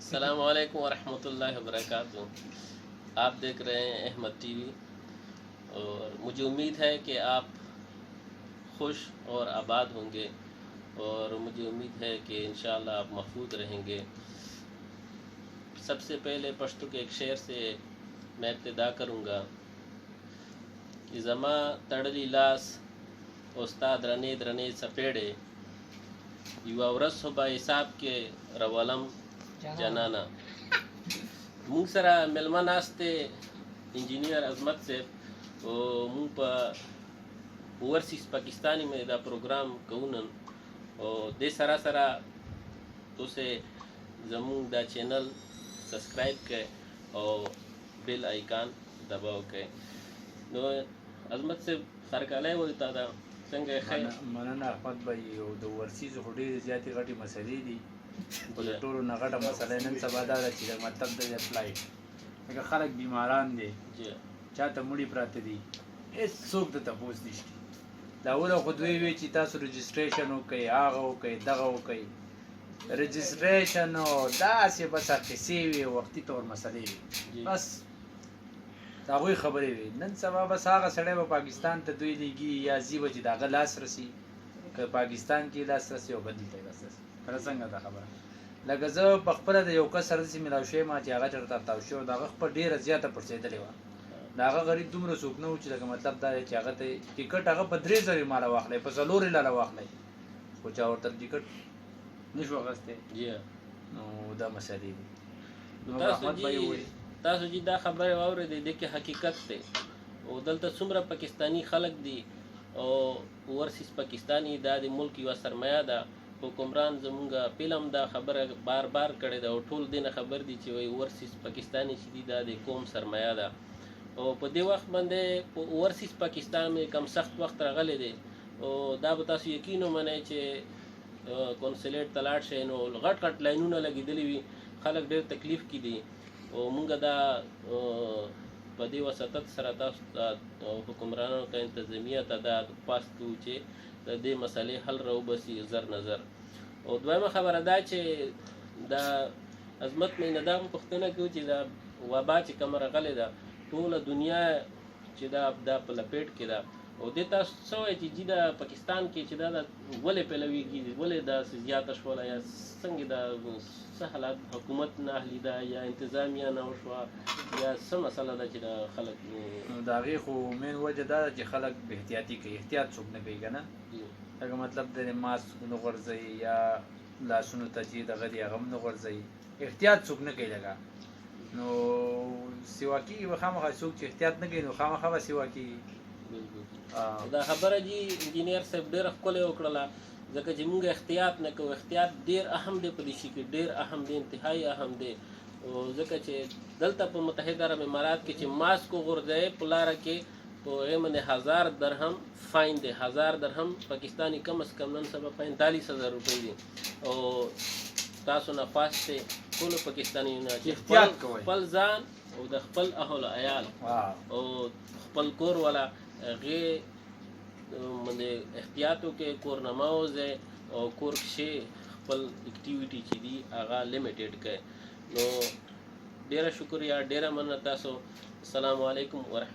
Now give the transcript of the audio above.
अस्सलाम वालेकुम वरहमतुल्लाहि वबरकातुहू। आप देख रहे हैं अहमद टीवी और मुझे उम्मीद है कि आप खुश और आबाद होंगे और मुझे उम्मीद है कि इंशाअल्लाह आप महफूज रहेंगे। सबसे पहले पश्तो के एक शेर से मैं इब्तिदा करूँगा कि ज़मा तड़ली लास उस्ताद रने रने सपेड़े युवा वरस हो बा हिसाब के रवलम जनाना। मुंग सरा मेलमा नास्ते इंजीनियर अजमत से मुंग पर ओवरसीज पाकिस्तानी में दा प्रोग्राम कौनन और दे सरा सरा तो से जमुंग दा चैनल सब्सक्राइब के और बेल आइकन दबाओ के नो अजमत से सरकाले होता था संग खैर مننه احمد بھائی او د ورسیز هډې زیاتې غټي مسلې دي خو د ټولو نه غټه مسله نن سبا دا ده چې د مطلب د فلایټ لکه خلک بیماران دي چاته مړي پراته دي هېڅوک د تپوس نشته دا اوله خو دوی وی چې تاسو رجسټریشن وکئ هغه وکئ دغه وکئ رجسټریشن او داسې بس قصې وي وختي طور مسلې وي بس دا غوي خبرې وي نن سبا بس هغه سړی به پاکستان ته دوی لیږي یا زی به چې د هغه لاس رسي که پاکستان کې لاس رسي او بدل ته لاس رسي کله څنګه دا خبره لکه زه په خپله د یو کس سره داسې میلاو شوی ما چې هغه چېرته تاو شوی د هغه خپل ډېره زیاته پړسېدلې وه د هغه غریب دومره څوک نه و چې لکه مطلب دا دی چې هغه ته ټیکټ هغه په 3000 ماله واخلی په 4 لاله واخلی خو چا ورته ټیکټ نه شو اخیستی نو دا مسلې دي نو احمد بھائی ووایي تاسو چې دا خبره واورېدې د کې حقیقت دی او دلته څومره پاکستانی خلک دي او ورسیز پاکستانی دا د ملک یوه سرمایه ده حکمران زمونږ فلم دا خبره بار بار کړې ده او ټول دینه خبر دي چې وایي ورسیز پاکستانی چې دي دا د قوم سرمایه ده او په دې وخت باندې په ورسیز پاکستان کې کم سخت وخت راغلی دی او دا به تاسو یقین ومنئ چې کونسلیټ ته لاړ شئ نو غټ غټ لاینونه لګېدلي وي خلک ډېر تکلیف کې دي او مونږ دا په دې وسطت سره تاسو حکمرانانو ته انتظامیه ته دا پاس کوو چې د دې مسلې حل راوباسي زر نظر او دویمه خبره دا چې دا عظمت مې نه دا پوښتنه کوو چې دا وبا چې کومه راغلې ده ټوله دنیا چې دا په لپیټ کې ده او دې تاسو څه وایئ چې دا پاکستان کې چې دا ولې پیلویږي ولې داسې زیاته شوله یا څنګه دا څه حالات حکومت نه اهلي ده یا انتظامیه نه وشوه یا څه مسله ده چې د خلک نو د هغې خو مین وجه دا ده چې خلک احتیاطي کوي احتیاط څوک نه کوي که نه لکه مطلب د ماسک نه غورځوي یا لاسونو ته چې دغه دي هغه هم نه غورځوي احتیاط څوک نه کوي لکه نو سیوا کېږي به خامخا څوک چې احتیاط نه کوي نو خامخا به سیوا کېږي دا خبره جی انجینیر صاحب ډېره ښکلې وکړله ځکه چې موږ احتیاط نه کوو احتیاط ډېر اهم دی په دې شي کې ډېر اهم دی انتهایي اهم دی او ځکه چې دلته په متحده عرب امارات کې چې ماسک وغورځوې په لاره کې په هغې باندې 1000 درهم فاین دی 1000 درهم پاکستانی کم از کم نن سبا 45,000 روپۍ دي او تاسو نه خواست دی ټولو پاکستانیانو چې خپل ځان او د خپل اهل عیال او خپل کور والا هغې باندې احتیاط وکړئ کور نه مه وځئ او کور کښې خپل اکټیویټي چې دي هغه لیمیټډ کړئ نو ډېره شکریه ډېره مننه تاسو السلام علیکم ورحمة